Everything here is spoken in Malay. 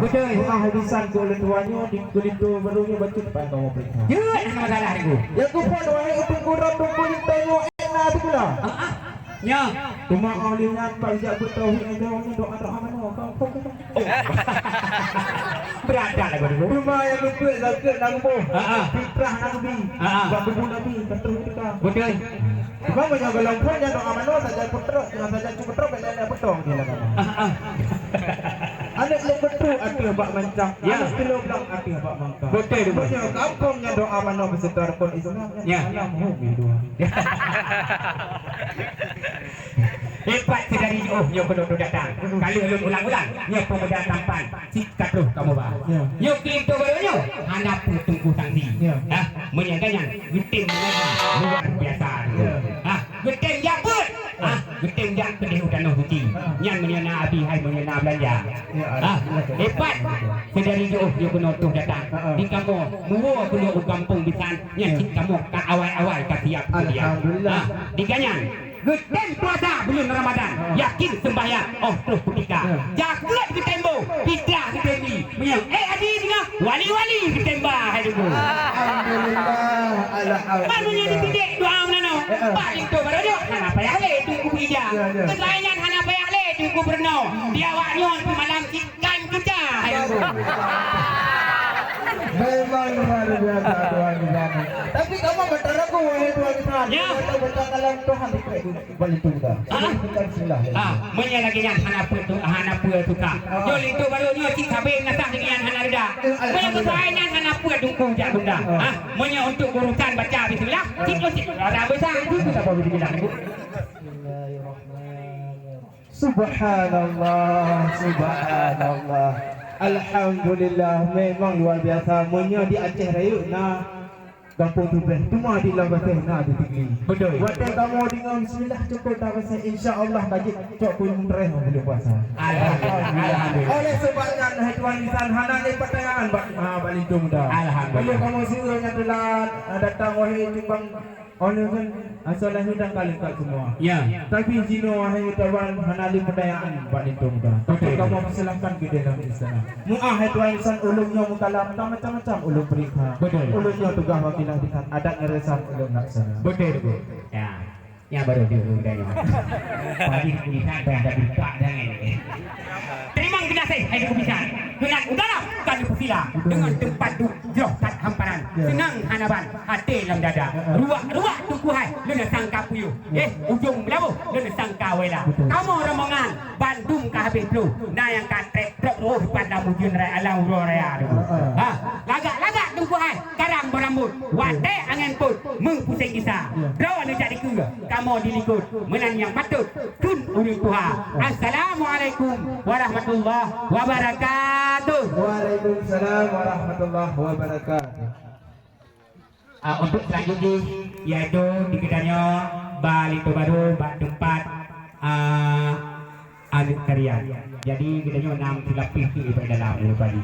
Betul. Rumah habisan ke oleh tuanya di kulito barunya baca depan kamu periksa. Ya, ada masalah aku. Ya ku pun wahai itu kurang tu kulitonya enak tu pula. Ya. Cuma awalnya pajak bertauhid aja orang doa mana kau. Berada lah gua. Rumah yang lupa zakat lampu. Fitrah Nabi. Bab Nabi betul kita. Betul. Cuma banyak lampu yang doa mana saja putra, yang saja putra benda potong dia lah. Anak lu betul ada bak mancang. Anak kilo belak ada bak mangkang. Betul. Banyak kampungnya doa mana bersetar pun Islam. Ya. Hobi dua. Hebat sedari yo kudu datang. Kali ulun ulang-ulang, nya pemuda tampan, sikat lu kamu ba. Yo kinto baronyo, handap tunggu sanksi. Menyangkanya geting luar biasa. Geting jabut. Geting jak ke hutan huti. Nyan menyana abi hai menyana belanja. Hebat sedari yo kudu datang. Di kamu muo kudu kampung bisan, nya cik kamu ka awal-awal ka siap dia. Di ganyan Getem puasa bulan Ramadan, yakin sembahyang. Oh terus ketika jagat ketembo, fitrah ketembi. Menyang adi dengan wali-wali ketembah hai dulu. Alhamdulillah. Alhamdulillah. Manunya dipidik doa menano. Paling tu baru hana payah le tunggu bija. Kelainnya hana payah le tunggu berno. Dia waknyon tu malam ikan kerja hai dulu. Memang luar biasa Tuhan di sana. Tapi kamu betul aku wahai Tuhan di sana. Ya. Kita betul dalam Tuhan balik tu dah. Bukan silah. Menya lagi yang hana pua suka. Yo itu baru nyo cik kabeh nasah dengan hana reda. Menya kesayangan hana pua dukung jak bunda. Menya untuk urusan baca bismillah. Cik ada besar itu apa boleh bilang ibu. Subhanallah, subhanallah. Alhamdulillah, memang luar biasa. Menya di Aceh Raya nah kampung tu best. Cuma di Lambateh nah di Tinggi. Betul. Waktu kamu dengan bismillah cukup tak rasa insya-Allah bagi cok pun tereh boleh puasa. Alhamdulillah. Oleh sebabnya hai Tuhan insan hana ni pertanyaan balik tu dah. Bila kamu siranya telah datang wahai timbang oleh kan asalah hidang kali kat semua. Ya. Tapi jino wahai tawan hanali pertanyaan balik tu dah. Tapi kamu persilahkan ke dalam istana. Muah hai Tuhan insan ulungnya mukalam macam-macam ulung periksa. Betul. Ulungnya tugas wakilah dikat adat ngeresan ulung laksana. Betul. Ya. Ya baru dia udahnya. Pagi kita ada buka dan ini. Terima kasih hai kebisan. Dengan udara kami persila dengan tempat duduk kat hamparan. Senang hanaban hati dalam dada. Ruak tukuhai lena sangka puyu. Ujung belabu lena sangka wela. Kamu rombongan Bandung ka habis dulu. Nah yang katrek truk roh pada mujun raya alam raya dulu. Lagak tukuhai karang berambut. Wate angin put mengpusing kisah. Rawa nak jadi ke. Kamu dilikut menang yang patut. Tun uri Tuhan. Assalamualaikum warahmatullahi wabarakatuh. Waalaikumsalam warahmatullahi wabarakatuh. Untuk selanjutnya yaitu di kedanya balik baru tempat alit tarian. Jadi kedanya 6 lapis di dalam dulu tadi.